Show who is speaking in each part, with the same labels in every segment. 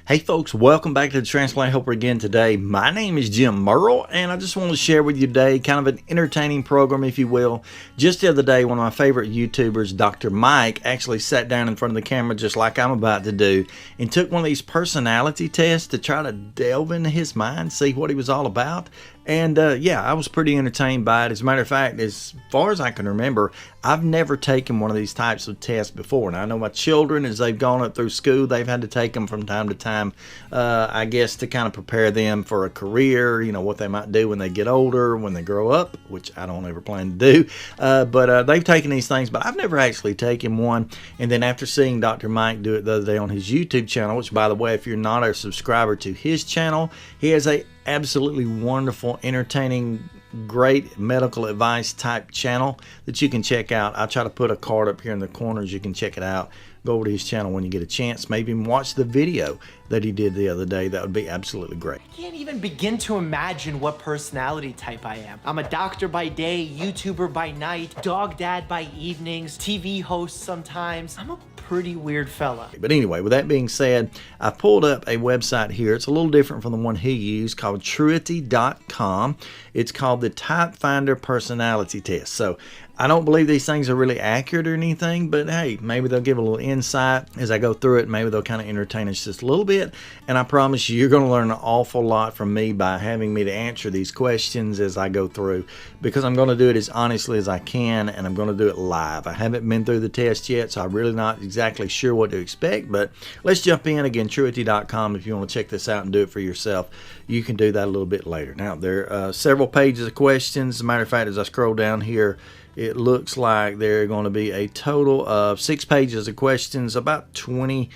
Speaker 1: Hey folks, welcome back to the Transplant Helper again today. My name is Jim Merle, and I just want to share with you today kind of an entertaining program, if you will. Just the other day, one of my favorite YouTubers, Dr. Mike, actually sat down in front of the camera just like I'm about to do and took one of these personality tests to try to delve into his mind, see what he was all about. And yeah, I was pretty entertained by it. As a matter of fact, as far as I can remember, I've never taken one of these types of tests before. And I know my children, as they've gone up through school, they've had to take them from time to time, I guess, to kind of prepare them for a career, you know, what they might do when they get older, when they grow up, which I don't ever plan to do. But they've taken these things, but I've never actually taken one. And then after seeing Dr. Mike do it the other day on his YouTube channel, which, by the way, if you're not a subscriber to his channel, he has a absolutely wonderful, entertaining, great medical advice type channel that you can check out. I'll try to put a card up here in the corners. You can check it out. Go over to his channel when you get a chance. Maybe even watch the video that he did the other day. That would be absolutely great.
Speaker 2: I can't even begin to imagine what personality type I am. I'm a doctor by day, YouTuber by night, dog dad by evenings, TV host sometimes. I'm a pretty weird fella.
Speaker 1: But anyway, with that being said, I pulled up a website here. It's a little different from the one he used, called Truity.com. It's called the Type Finder Personality Test. So I don't believe these things are really accurate or anything, but hey, maybe they'll give a little insight as I go through it. Maybe they'll kind of entertain us just a little bit. And I promise you, you're going to learn an awful lot from me by having me to answer these questions as I go through, because I'm going to do it as honestly as I can, and I'm going to do it live. I haven't been through the test yet, so I'm really not exactly sure what to expect, but let's jump in. Again, Truity.com. If you want to check this out and do it for yourself, you can do that a little bit later. Now, there are several pages of questions. As a matter of fact, as I scroll down here, it looks like there are going to be a total of 6 pages of questions, about 20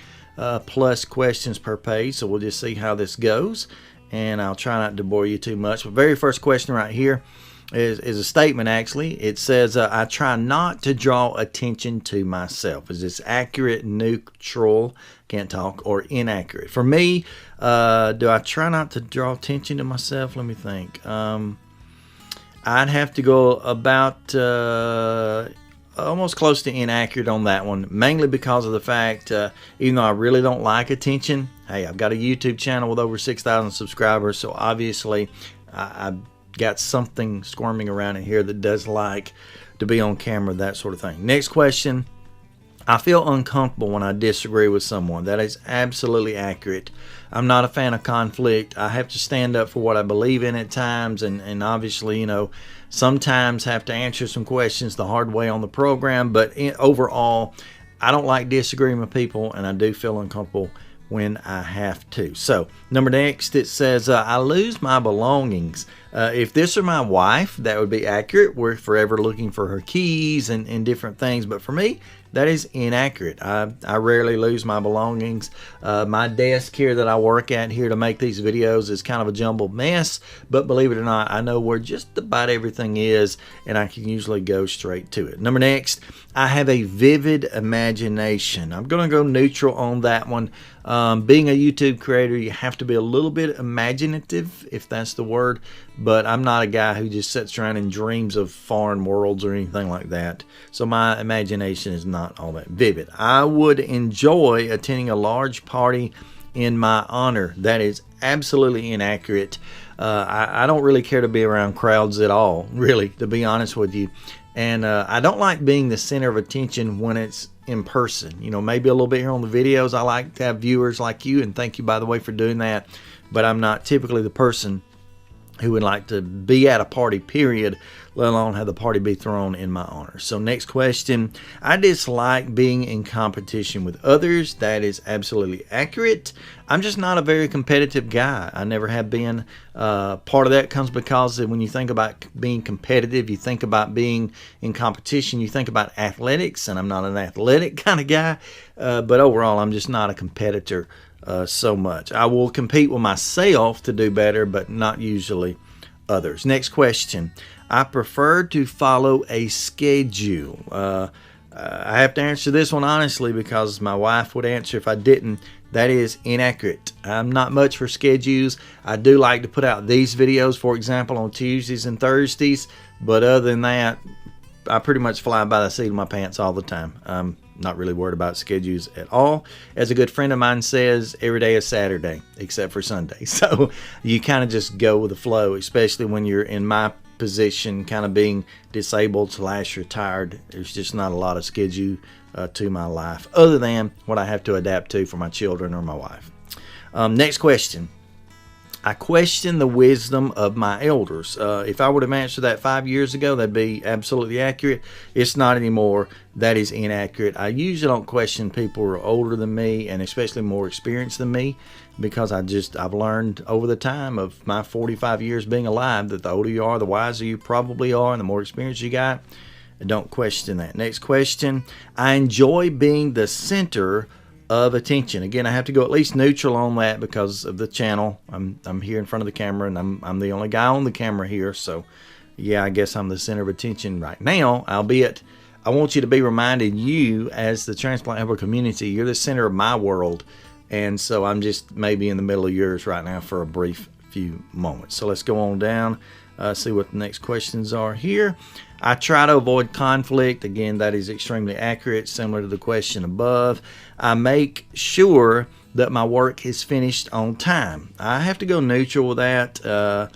Speaker 1: plus questions per page. So we'll just see how this goes, and I'll try not to bore you too much. The very first question right here is a statement, actually. It says, I try not to draw attention to myself. Is this accurate, neutral, can't talk, or inaccurate? For me, do I try not to draw attention to myself? Let me think. I'd have to go about almost close to inaccurate on that one, mainly because of the fact, even though I really don't like attention, hey, I've got a YouTube channel with over 6,000 subscribers, so obviously I've got something squirming around in here that does like to be on camera, that sort of thing. Next question. I feel uncomfortable when I disagree with someone. That is absolutely accurate. I'm not a fan of conflict. I have to stand up for what I believe in at times, and obviously, you know, sometimes have to answer some questions the hard way on the program, but overall, I don't like disagreeing with people, and I do feel uncomfortable when I have to. So, next, it says, I lose my belongings. If this were my wife, that would be accurate. We're forever looking for her keys and different things, but for me, that is inaccurate. I rarely lose my belongings. My desk here that I work at here to make these videos is kind of a jumbled mess, but believe it or not, I know where just about everything is, and I can usually go straight to it. Next, I have a vivid imagination. I'm going to go neutral on that one. Being a YouTube creator, you have to be a little bit imaginative, if that's the word, but I'm not a guy who just sits around and dreams of foreign worlds or anything like that. So my imagination is not all that vivid. I would enjoy attending a large party in my honor. That is absolutely inaccurate. I don't really care to be around crowds at all, really, to be honest with you. And I don't like being the center of attention when it's in person. You know, maybe a little bit here on the videos. I like to have viewers like you, and thank you, by the way, for doing that. But I'm not typically the person who would like to be at a party, period, let alone have the party be thrown in my honor. So next question. I dislike being in competition with others. That is absolutely accurate. I'm just not a very competitive guy. I never have been. Part of that comes because when you think about being competitive, you think about being in competition, you think about athletics, and I'm not an athletic kind of guy. But overall, I'm just not a competitor so much. I will compete with myself to do better, but not usually others. Next question. I prefer to follow a schedule. I have to answer this one honestly because my wife would answer if I didn't. That is inaccurate. I'm not much for schedules. I do like to put out these videos, for example, on Tuesdays and Thursdays, but other than that, I pretty much fly by the seat of my pants all the time. not really worried about schedules at all. As a good friend of mine says, every day is Saturday except for Sunday. So you kind of just go with the flow, especially when you're in my position, kind of being disabled / retired. There's just not a lot of schedule to my life other than what I have to adapt to for my children or my wife. Next question. I question the wisdom of my elders. If I would have answered that 5 years ago, that'd be absolutely accurate. It's not anymore. That is inaccurate. I usually don't question people who are older than me and especially more experienced than me, because I've learned over the time of my 45 years being alive that the older you are, the wiser you probably are, and the more experience you got. Don't question that. Next question. I enjoy being the center of attention. Again, I have to go at least neutral on that because of the channel. I'm here in front of the camera, and I'm the only guy on the camera here. So, yeah, I guess I'm the center of attention right now. Albeit, I want you to be reminded, you as the Transplant Helper community, you're the center of my world, and so I'm just maybe in the middle of yours right now for a brief few moments. So let's go on down. See what the next questions are here. I try to avoid conflict. Again, that is extremely accurate, similar to the question above. I make sure that my work is finished on time. I have to go neutral with that. A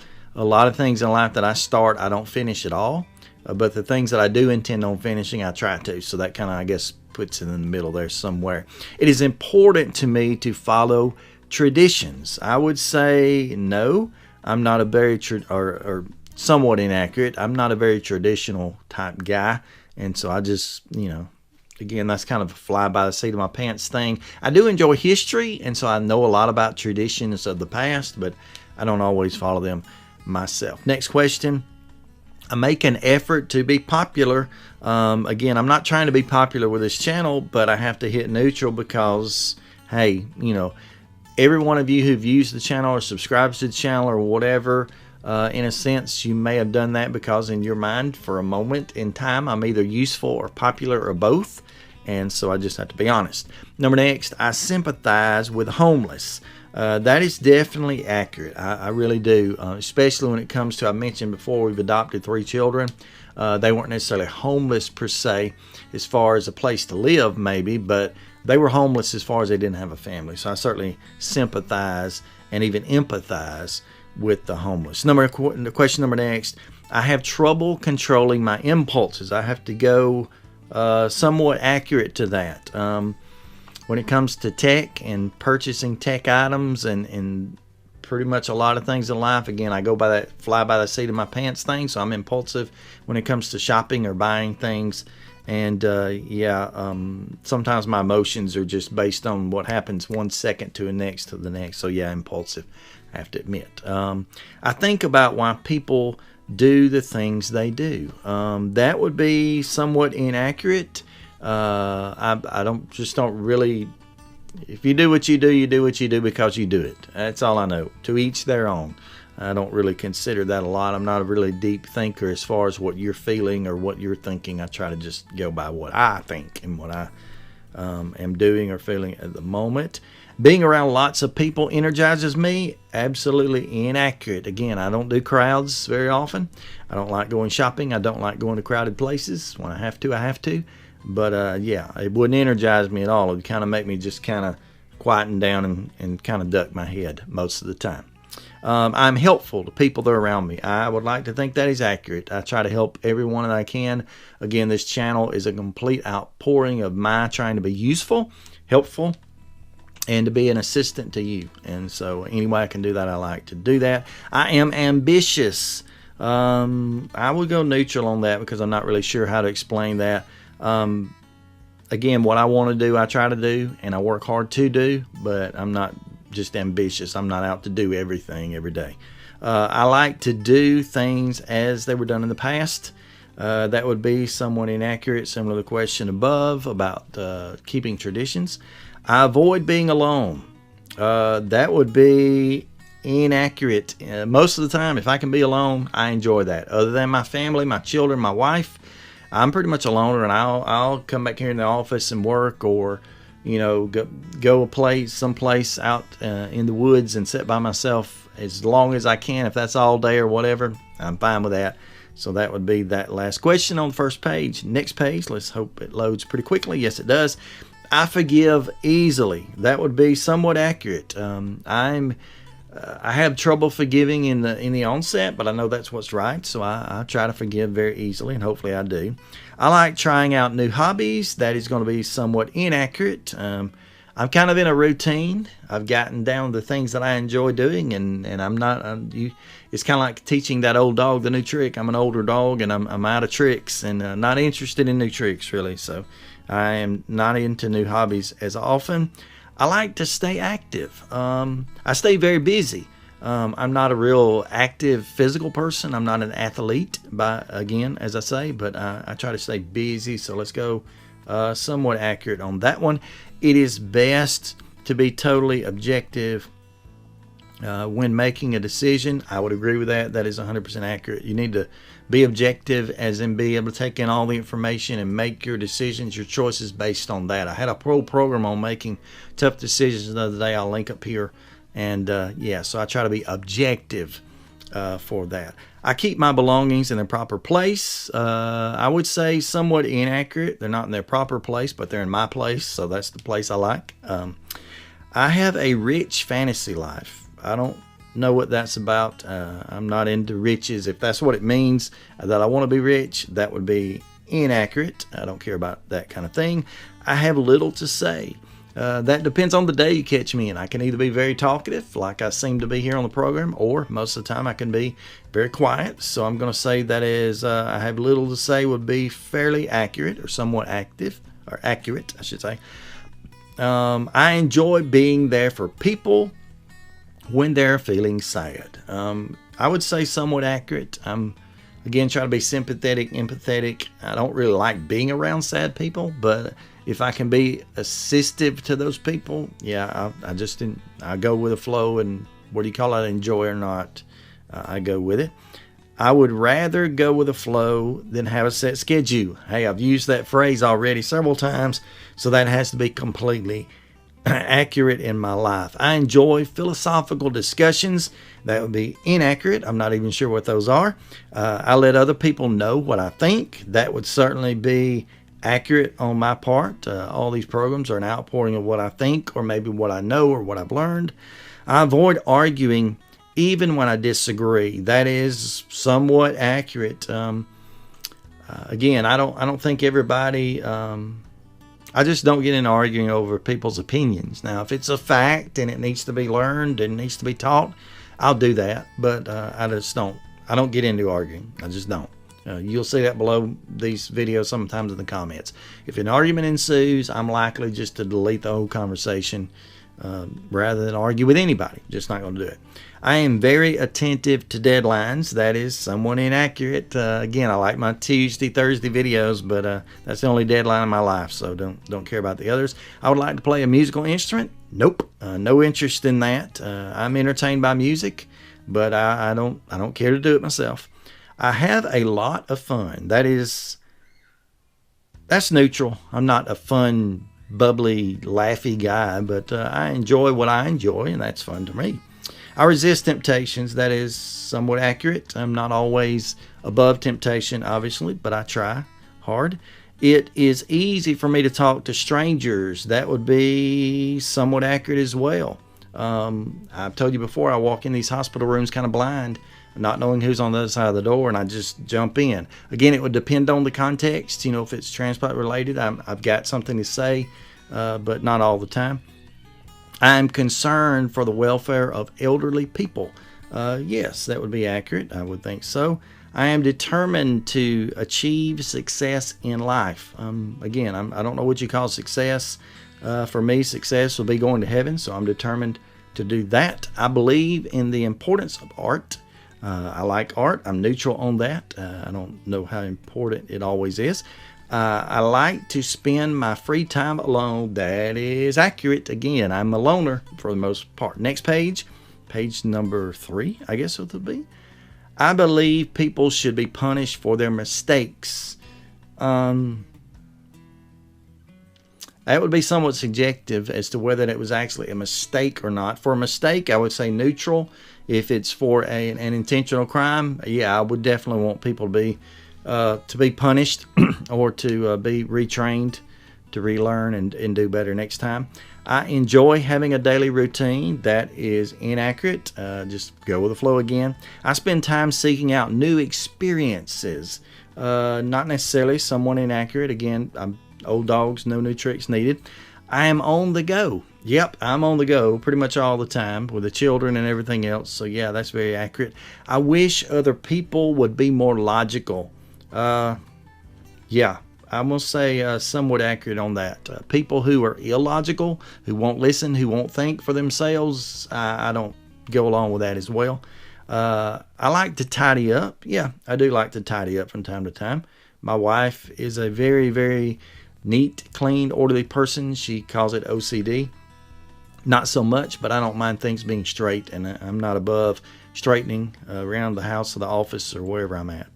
Speaker 1: lot of things in life that I start, I don't finish at all. But the things that I do intend on finishing, I try to. So that kind of, I guess, puts it in the middle there somewhere. It is important to me to follow traditions. I would say no. I'm not a very or somewhat inaccurate. I'm not a very traditional type guy, and so I just, again, that's kind of a fly by the seat of my pants thing. I do enjoy history, and so I know a lot about traditions of the past, but I don't always follow them myself. Next question. I make an effort to be popular. Again, I'm not trying to be popular with this channel, but I have to hit neutral because, hey, every one of you who've used the channel or subscribed to the channel or whatever, in a sense, you may have done that because in your mind, for a moment in time, I'm either useful or popular or both. And so I just have to be honest. Next, I sympathize with homeless. That is definitely accurate. I really do, especially when it comes to, I mentioned before, we've adopted 3 children. They weren't necessarily homeless per se as far as a place to live maybe, but they were homeless as far as they didn't have a family. So I certainly sympathize and even empathize with the homeless. Question number next. I have trouble controlling my impulses. I have to go somewhat accurate to that. When it comes to tech and purchasing tech items and pretty much a lot of things in life, again, I go by that fly by the seat of my pants thing, so I'm impulsive when it comes to shopping or buying things. And sometimes my emotions are just based on what happens 1 second to the next. So yeah, impulsive, I have to admit. I think about why people do the things they do. That would be somewhat inaccurate. I don't really. If you do what you do, you do what you do because you do it. That's all I know. To each their own. I don't really consider that a lot. I'm not a really deep thinker as far as what you're feeling or what you're thinking. I try to just go by what I think and what I am doing or feeling at the moment. Being around lots of people energizes me. Absolutely inaccurate. Again, I don't do crowds very often. I don't like going shopping. I don't like going to crowded places. When I have to, I have to. But it wouldn't energize me at all. It would kind of make me just kind of quieten down and kind of duck my head most of the time. I'm helpful to people that are around me. I would like to think that is accurate. I try to help everyone that I can. Again, this channel is a complete outpouring of my trying to be useful, helpful, and to be an assistant to you. And so any way I can do that, I like to do that. I am ambitious. I would go neutral on that because I'm not really sure how to explain that. Again, what I want to do, I try to do, and I work hard to do, but I'm not just ambitious. I'm not out to do everything every day. I like to do things as they were done in the past. That would be somewhat inaccurate, similar to the question above about keeping traditions. I avoid being alone. That would be inaccurate. Most of the time, if I can be alone, I enjoy that. Other than my family, my children, my wife, I'm pretty much a loner, and I'll come back here in the office and work, or go someplace out in the woods and sit by myself as long as I can. If that's all day or whatever, I'm fine with that. So that would be that last question on the first page. Next page, let's hope it loads pretty quickly. Yes, it does. I forgive easily. That would be somewhat accurate. I have trouble forgiving in the onset, but I know that's what's right. So I try to forgive very easily, and hopefully I do. I like trying out new hobbies. That is going to be somewhat inaccurate. I'm kind of in a routine. I've gotten down to things that I enjoy doing, and I'm not. It's kind of like teaching that old dog the new trick. I'm an older dog, and I'm out of tricks, and not interested in new tricks really. So I am not into new hobbies as often. I like to stay active. I stay very busy. I'm not a real active physical person. I'm not an athlete, as I say, but I try to stay busy. So let's go somewhat accurate on that one. It is best to be totally objective when making a decision. I would agree with that. That is 100% accurate. You need to be objective, as in be able to take in all the information and make your decisions, your choices based on that. I had a program on making tough decisions the other day. I'll link up here. And so I try to be objective for that. I keep my belongings in their proper place. I would say somewhat inaccurate. They're not in their proper place, but they're in my place, so that's the place I like. I have a rich fantasy life. I don't know what that's about. I'm not into riches. If that's what it means, that I want to be rich, that would be inaccurate. I don't care about that kind of thing. I have little to say. That depends on the day you catch me in. I can either be very talkative, like I seem to be here on the program, or most of the time I can be very quiet. So I'm going to say that is, I have little to say would be fairly accurate, or somewhat accurate, I should say. I enjoy being there for people when they're feeling sad. I would say somewhat accurate. I'm, again, trying to be sympathetic, empathetic. I don't really like being around sad people, but if I can be assistive to those people, I go with the flow, and what do you call it, enjoy or not, I go with it. I would rather go with the flow than have a set schedule. Hey, I've used that phrase already several times, so that has to be completely accurate in my life. I enjoy philosophical discussions. That would be inaccurate. I'm not even sure what those are. I let other people know what I think. That would certainly be accurate on my part. All these programs are an outpouring of what I think, or maybe what I know, or what I've learned. I avoid arguing even when I disagree. That is somewhat accurate. Again, I don't think everybody. I just don't get into arguing over people's opinions. Now, if it's a fact and it needs to be learned and needs to be taught, I'll do that. But I just don't. I don't get into arguing. I just don't. You'll see that below these videos sometimes in the comments. If an argument ensues, I'm likely just to delete the whole conversation rather than argue with anybody. Just not going to do it. I am very attentive to deadlines. That is somewhat inaccurate. Again, I like my Tuesday, Thursday videos, but that's the only deadline in my life, so don't care about the others. I would like to play a musical instrument. Nope, no interest in that. I'm entertained by music, but I don't care to do it myself. I have a lot of fun. That's neutral. I'm not a fun, bubbly, laughy guy, but I enjoy what I enjoy, and that's fun to me. I resist temptations. That is somewhat accurate. I'm not always above temptation, obviously, but I try hard. It is easy for me to talk to strangers. That would be somewhat accurate as well. I've told you before, I walk in these hospital rooms kind of blind, not knowing who's on the other side of the door, and I just jump in. Again, it would depend on the context. If it's transplant related, I've got something to say, but not all the time. I am concerned for the welfare of elderly people. Yes, that would be accurate. I would think so. I am determined to achieve success in life. Again, I don't know what you call success. For me, success will be going to heaven, so I'm determined to do that. I believe in the importance of art. I like art. I'm neutral on that. I don't know how important it always is. I like to spend my free time alone. That is accurate. Again, I'm a loner for the most part. Next page, page number 3, I guess it would be. I believe people should be punished for their mistakes. That would be somewhat subjective as to whether it was actually a mistake or not. For a mistake, I would say neutral. If it's for an intentional crime, yeah, I would definitely want people to be punished or to be retrained to relearn and do better next time. I enjoy having a daily routine that is inaccurate. Just go with the flow again. I spend time seeking out new experiences. Not necessarily somewhat inaccurate. Again, I'm old dogs, no new tricks needed. I am on the go. Yep, I'm on the go pretty much all the time with the children and everything else. So yeah, that's very accurate. I wish other people would be more logical. Yeah, I'm going to say somewhat accurate on that. People who are illogical, who won't listen, who won't think for themselves, I don't go along with that as well. I like to tidy up. Yeah, I do like to tidy up from time to time. My wife is a very, very neat, clean, orderly person. She calls it OCD. Not so much, but I don't mind things being straight, and I'm not above straightening around the house or the office or wherever I'm at.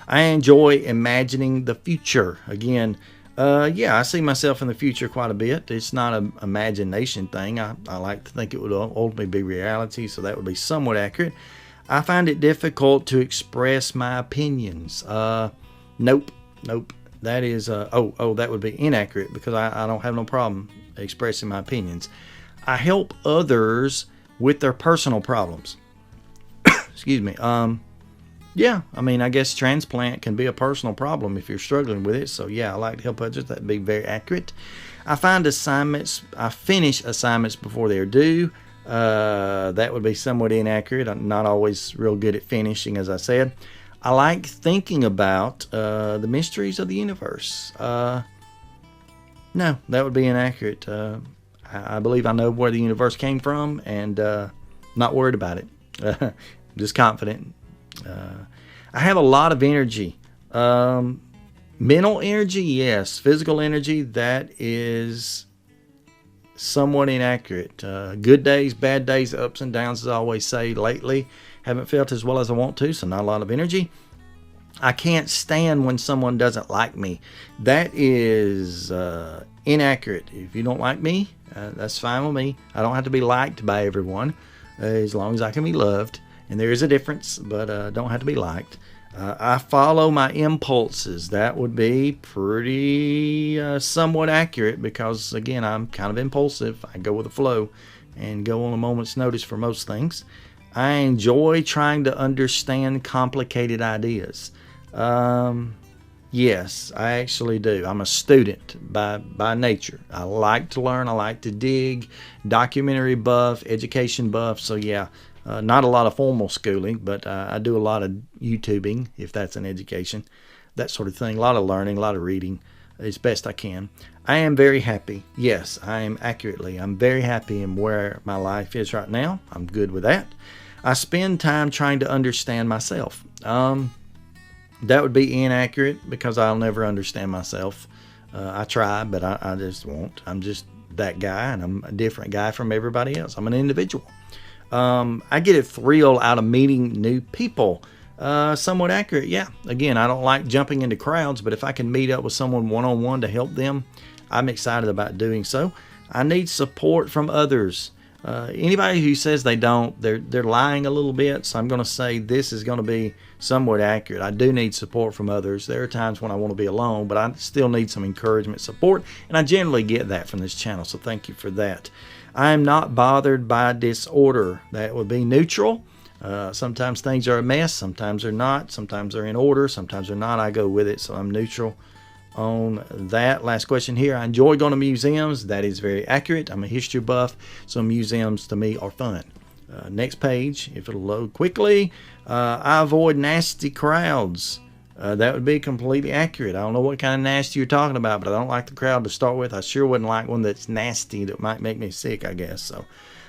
Speaker 1: I enjoy imagining the future. Again, yeah, I see myself in the future quite a bit. It's not an imagination thing. I like to think it would ultimately be reality, so that would be somewhat accurate. I find it difficult to express my opinions. Nope. That is, that would be inaccurate because I don't have no problem expressing my opinions. I help others with their personal problems. Excuse me. Yeah, I mean, I guess transplant can be a personal problem if you're struggling with it. So yeah, I like to help others. That'd be very accurate. I finish assignments before they're due. That would be somewhat inaccurate. I'm not always real good at finishing, as I said. I like thinking about the mysteries of the universe. No, that would be inaccurate. I believe I know where the universe came from and not worried about it. Just confident. I have a lot of energy. Mental energy, yes. Physical energy, that is somewhat inaccurate. Good days, bad days, ups and downs, as I always say lately. Haven't felt as well as I want to, so not a lot of energy. I can't stand when someone doesn't like me. That is inaccurate. If you don't like me, that's fine with me. I don't have to be liked by everyone as long as I can be loved. And there is a difference, but don't have to be liked. I follow my impulses. That would be pretty somewhat accurate because, again, I'm kind of impulsive. I go with the flow and go on a moment's notice for most things. I enjoy trying to understand complicated ideas. Yes, I actually do. I'm a student by nature. I like to learn. I like to dig. Documentary buff, education buff. So yeah, not a lot of formal schooling, but I do a lot of YouTubing, if that's an education, that sort of thing. A lot of learning, a lot of reading as best I can. I am very happy. Yes, I am accurately. I'm very happy in where my life is right now. I'm good with that. I spend time trying to understand myself. That would be inaccurate because I'll never understand myself. I try, but I just won't. I'm just that guy, and I'm a different guy from everybody else. I'm an individual. I get a thrill out of meeting new people. Somewhat accurate, yeah. Again, I don't like jumping into crowds, but if I can meet up with someone one-on-one to help them, I'm excited about doing so. I need support from others. Anybody who says they don't, they're lying a little bit. So I'm going to say this is going to be somewhat accurate. I do need support from others. There are times when I want to be alone, but I still need some encouragement, support, and I generally get that from this channel. So thank you for that. I am not bothered by disorder. That would be neutral. Sometimes things are a mess. Sometimes they're not. Sometimes they're in order. Sometimes they're not. I go with it. So I'm neutral on that. Last question here. I enjoy going to museums. That is very accurate. I'm a history buff, so museums to me are fun. Next page, if it'll load quickly. I avoid nasty crowds. That would be completely accurate. I don't know what kind of nasty you're talking about, but I don't like the crowd to start with. I sure wouldn't like one that's nasty that might make me sick, I guess. So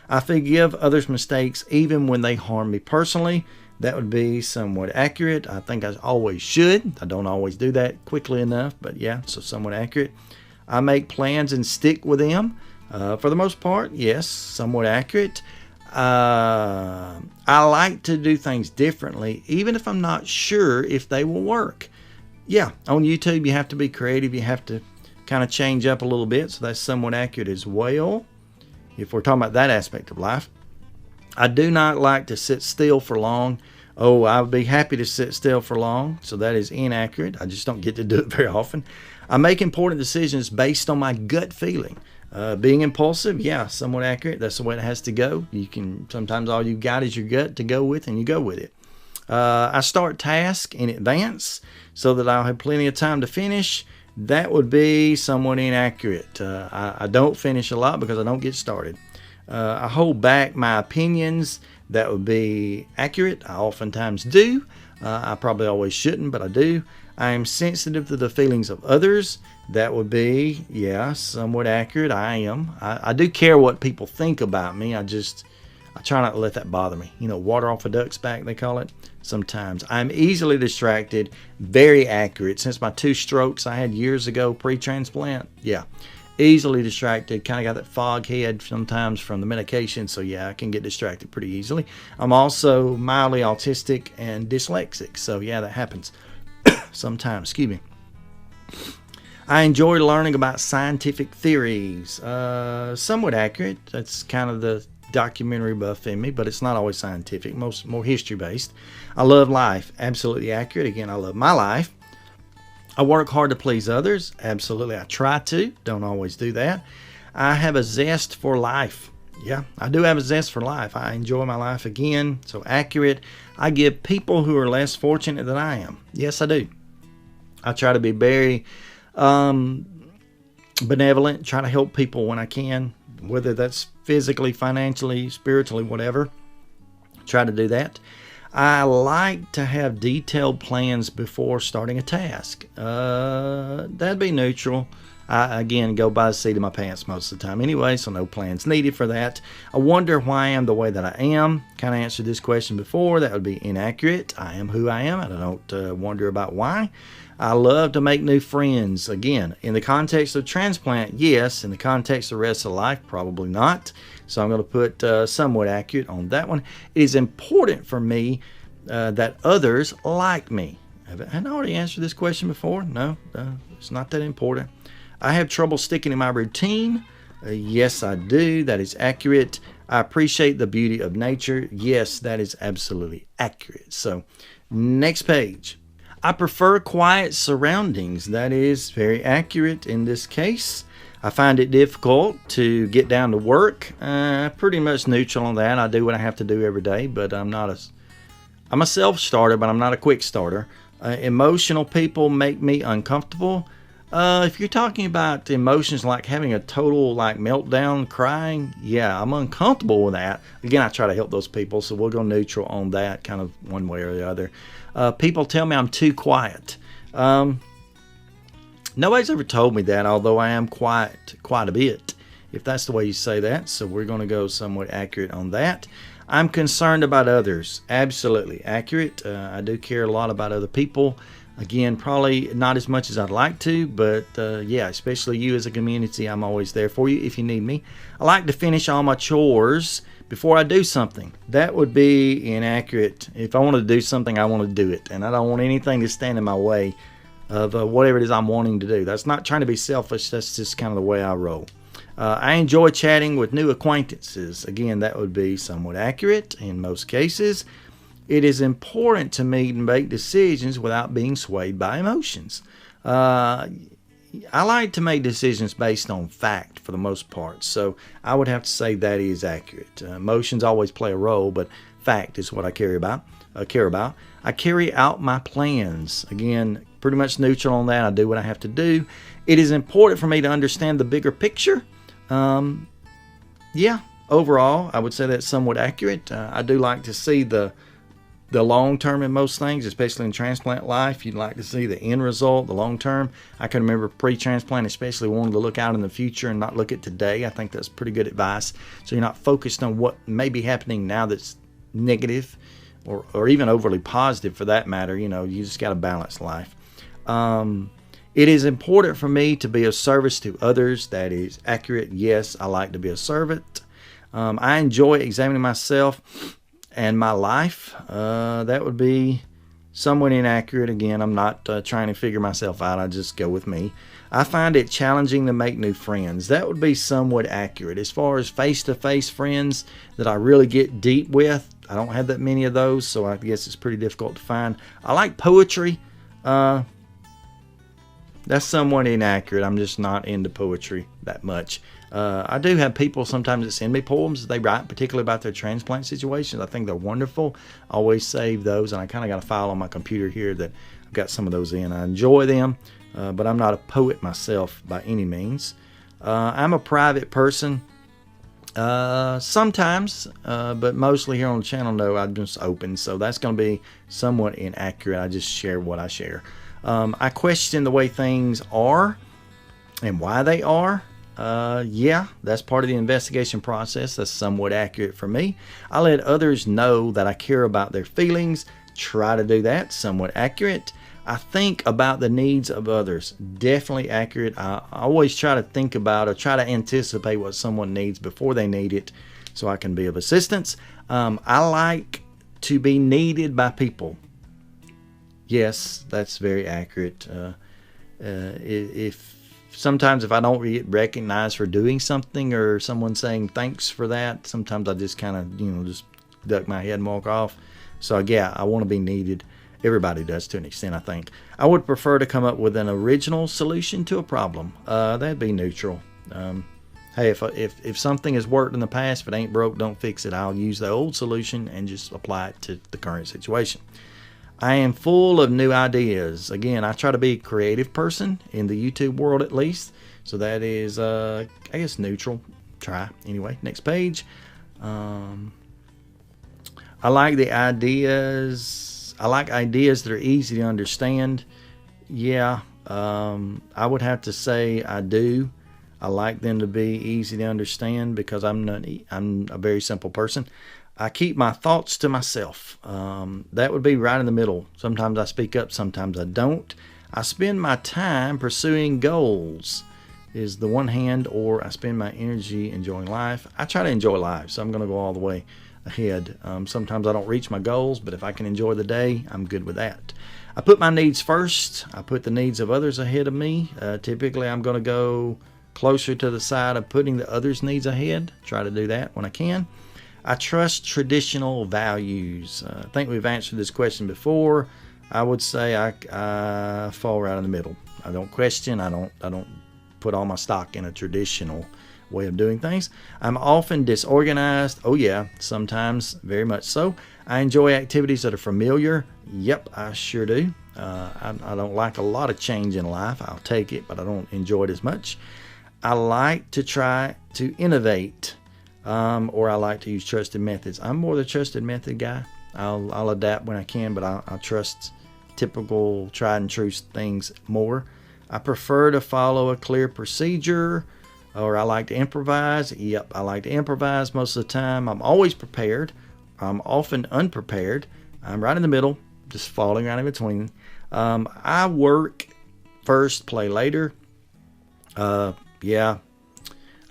Speaker 1: I forgive others' mistakes even when they harm me personally. That would be somewhat accurate. I think I always should. I don't always do that quickly enough, but yeah, so somewhat accurate. I make plans and stick with them. For the most part, yes, somewhat accurate. I like to do things differently, even if I'm not sure if they will work. Yeah, on YouTube, you have to be creative. You have to kind of change up a little bit, so that's somewhat accurate as well, if we're talking about that aspect of life. I do not like to sit still for long. Oh, I would be happy to sit still for long, so that is inaccurate. I just don't get to do it very often. I make important decisions based on my gut feeling. Being impulsive, yeah, somewhat accurate. That's the way it has to go. Sometimes all you've got is your gut to go with, and you go with it. I start tasks in advance so that I'll have plenty of time to finish. That would be somewhat inaccurate. I don't finish a lot because I don't get started. I hold back my opinions. That would be accurate. I oftentimes do. I probably always shouldn't, but I do. I am sensitive to the feelings of others. That would be, yeah, somewhat accurate. I am. I do care what people think about me. I try not to let that bother me. Water off a duck's back, they call it. Sometimes. I'm easily distracted. Very accurate. Since my 2 strokes I had years ago pre-transplant, yeah. Easily distracted, kind of got that fog head sometimes from the medication, so yeah, I can get distracted pretty easily. I'm also mildly autistic and dyslexic, so yeah, that happens sometimes. Excuse me. I enjoy learning about scientific theories. Somewhat accurate. That's kind of the documentary buff in me, but it's not always scientific, more history based. I love life. Absolutely accurate. Again, I love my life. I work hard to please others. Absolutely, I try to. Don't always do that. I have a zest for life. Yeah, I do have a zest for life. I enjoy my life again. So accurate. I give people who are less fortunate than I am. Yes, I do. I try to be very benevolent. Try to help people when I can, whether that's physically, financially, spiritually, whatever. Try to do that. I like to have detailed plans before starting a task. That'd be neutral. I, again, go by the seat of my pants most of the time anyway, so no plans needed for that. I wonder why I am the way that I am. Kind of answered this question before. That would be inaccurate. I am who I am. I don't wonder about why. I love to make new friends. Again, in the context of transplant, yes. In the context of the rest of life, probably not. So I'm going to put somewhat accurate on that one. It is important for me that others like me. Have I already answered this question before? No, it's not that important. I have trouble sticking to my routine. Yes, I do. That is accurate. I appreciate the beauty of nature. Yes, that is absolutely accurate. So next page. I prefer quiet surroundings. That is very accurate in this case. I find it difficult to get down to work. Pretty much neutral on that. I do what I have to do every day, but I'm a self-starter, but I'm not a quick starter. Emotional people make me uncomfortable. If you're talking about emotions like having a total meltdown, crying, yeah, I'm uncomfortable with that. Again, I try to help those people, so we'll go neutral on that, kind of one way or the other. People tell me I'm too quiet. Nobody's ever told me that, although I am quiet quite a bit, if that's the way you say that. So we're going to go somewhat accurate on that. I'm concerned about others. Absolutely accurate. I do care a lot about other people. Again, probably not as much as I'd like to, but yeah, especially you as a community, I'm always there for you if you need me. I like to finish all my chores before I do something. That would be inaccurate. If I want to do something, I want to do it, and I don't want anything to stand in my way of whatever it is I'm wanting to do. That's not trying to be selfish. That's just kind of the way I roll. I enjoy chatting with new acquaintances. Again, that would be somewhat accurate in most cases. It is important to me to make decisions without being swayed by emotions. I like to make decisions based on fact for the most part, so I would have to say that is accurate. Emotions always play a role, but fact is what I care about. I carry out my plans. Again, pretty much neutral on that. I do what I have to do. It is important for me to understand the bigger picture. Yeah, overall, I would say that's somewhat accurate. I do like to see the long term in most things, especially in transplant life. You'd like to see the end result, the long term. I can remember pre-transplant, especially wanting to look out in the future and not look at today. I think that's pretty good advice. So you're not focused on what may be happening now that's negative or even overly positive for that matter. You just got to balance life. It is important for me to be of service to others. That is accurate. Yes, I like to be a servant. I enjoy examining myself and my life. That would be somewhat inaccurate. Again, I'm not trying to figure myself out. I just go with me. I find it challenging to make new friends. That would be somewhat accurate. As far as face-to-face friends that I really get deep with, I don't have that many of those, so I guess it's pretty difficult to find. I like poetry. That's somewhat inaccurate. I'm just not into poetry that much. I do have people sometimes that send me poems that they write, particularly about their transplant situations. I think they're wonderful. I always save those, and I kind of got a file on my computer here that I've got some of those in. I enjoy them, but I'm not a poet myself by any means. I'm a private person. Sometimes, but mostly here on the channel, no, I'm just open. So that's going to be somewhat inaccurate. I just share what I share. I question the way things are and why they are. Yeah, that's part of the investigation process. That's somewhat accurate for me. I let others know that I care about their feelings. Try to do that. Somewhat accurate. I think about the needs of others. Definitely accurate. I always try to think about or try to anticipate what someone needs before they need it so I can be of assistance. I like to be needed by people. Yes, that's very accurate. Sometimes if I don't get recognized for doing something or someone saying thanks for that, sometimes I just kind of, just duck my head and walk off. So yeah, I want to be needed. Everybody does to an extent, I think. I would prefer to come up with an original solution to a problem. That'd be neutral. Hey, if something has worked in the past, if it ain't broke, don't fix it. I'll use the old solution and just apply it to the current situation. I am full of new ideas. Again, I try to be a creative person in the YouTube world at least. So that is, I guess, neutral. Try. Anyway, next page. I like the ideas. I like ideas that are easy to understand. Yeah, I would have to say I do. I like them to be easy to understand because I'm a very simple person. I keep my thoughts to myself. That would be right in the middle. Sometimes I speak up, sometimes I don't. I spend my time pursuing goals is the one hand, or I spend my energy enjoying life. I try to enjoy life, so I'm going to go all the way ahead. Sometimes I don't reach my goals, but if I can enjoy the day, I'm good with that. I put my needs first. I put the needs of others ahead of me. Typically, I'm going to go closer to the side of putting the others' needs ahead. Try to do that when I can. I trust traditional values. I think we've answered this question before. I would say I fall right in the middle. I don't question. I don't put all my stock in a traditional way of doing things. I'm often disorganized. Oh yeah, sometimes very much so. I enjoy activities that are familiar. Yep, I sure do. I don't like a lot of change in life. I'll take it, but I don't enjoy it as much. I like to try to innovate. Or I like to use trusted methods. I'm more the trusted method guy. I'll adapt when I can, but I'll trust typical tried and true things more. I prefer to follow a clear procedure, or I like to improvise. Yep, I like to improvise most of the time. I'm always prepared. I'm often unprepared. I'm right in the middle, just falling right in between. I work first, play later. Yeah.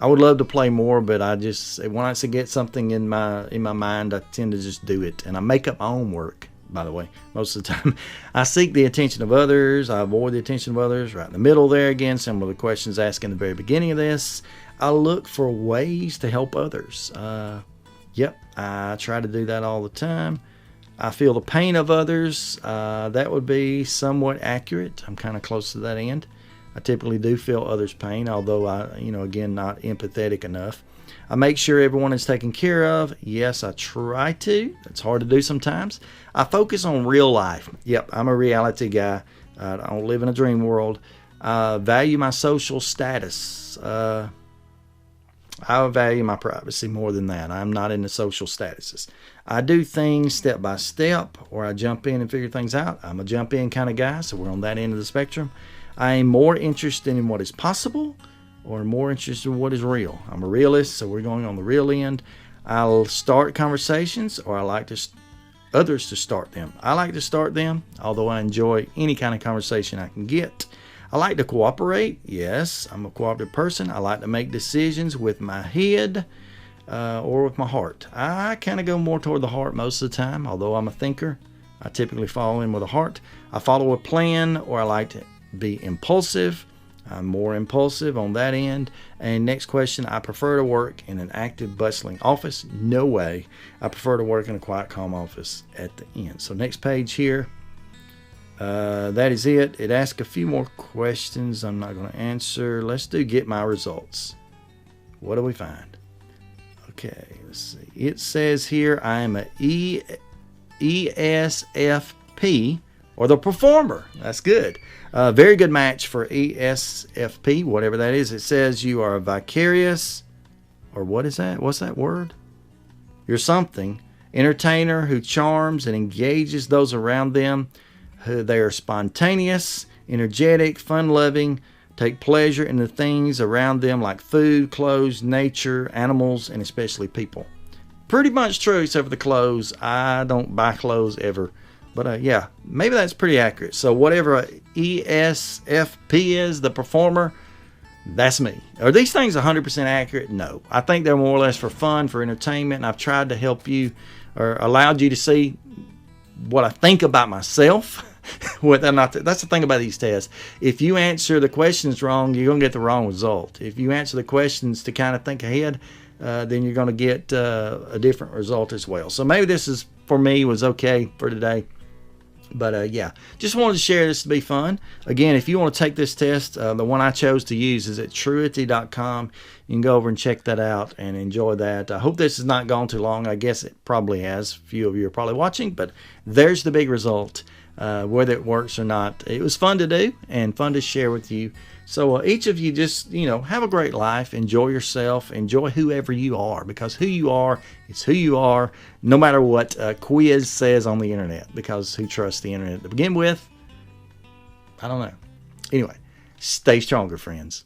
Speaker 1: I would love to play more, but once I get something in my mind, I tend to just do it. And I make up my own work, by the way, most of the time. I seek the attention of others. I avoid the attention of others. Right in the middle there again, some of the questions asked in the very beginning of this. I look for ways to help others. Yep, I try to do that all the time. I feel the pain of others. That would be somewhat accurate. I'm kind of close to that end. I typically do feel others' pain, although again, not empathetic enough. I make sure everyone is taken care of. Yes, I try to. It's hard to do sometimes. I focus on real life. Yep, I'm a reality guy. I don't live in a dream world. I value my social status. I value my privacy more than that. I'm not into social statuses. I do things step by step, or I jump in and figure things out. I'm a jump in kind of guy, so we're on that end of the spectrum. I am more interested in what is possible, or more interested in what is real. I'm a realist, so we're going on the real end. I'll start conversations, or I like others to start them. I like to start them, although I enjoy any kind of conversation I can get. I like to cooperate. Yes, I'm a cooperative person. I like to make decisions with my head or with my heart. I kind of go more toward the heart most of the time, although I'm a thinker. I typically fall in with a heart. I follow a plan, or I like to be impulsive. I'm more impulsive on that end. And next question, I prefer to work in an active, bustling office. No way. I prefer to work in a quiet, calm office at the end. So next page here. That is it. It asks a few more questions I'm not going to answer. Let's do get my results. What do we find? Okay, let's see. It says here I am a ESFP, or the performer. That's good. Very good match for ESFP, whatever that is. It says you are a vicarious, or what is that? What's that word? You're something. Entertainer who charms and engages those around them. They are spontaneous, energetic, fun-loving, take pleasure in the things around them like food, clothes, nature, animals, and especially people. Pretty much true, except for the clothes. I don't buy clothes ever. But yeah, maybe that's pretty accurate. So whatever ESFP is, the performer, that's me. Are these things 100% accurate? No. I think they're more or less for fun, for entertainment, and I've tried to help you, or allowed you to see what I think about myself. That's the thing about these tests. If you answer the questions wrong, you're going to get the wrong result. If you answer the questions to kind of think ahead, then you're going to get a different result as well. So maybe this is, for me, was okay for today. But yeah, just wanted to share this to be fun. Again, if you want to take this test, the one I chose to use is at truity.com. You can go over and check that out and enjoy that. I hope this has not gone too long. I guess it probably has. A few of you are probably watching, but there's the big result. Whether it works or not, it was fun to do and fun to share with you. So each of you just, have a great life. Enjoy yourself. Enjoy whoever you are, because who you are is who you are, no matter what a quiz says on the internet, because who trusts the internet to begin with? I don't know. Anyway, stay stronger, friends.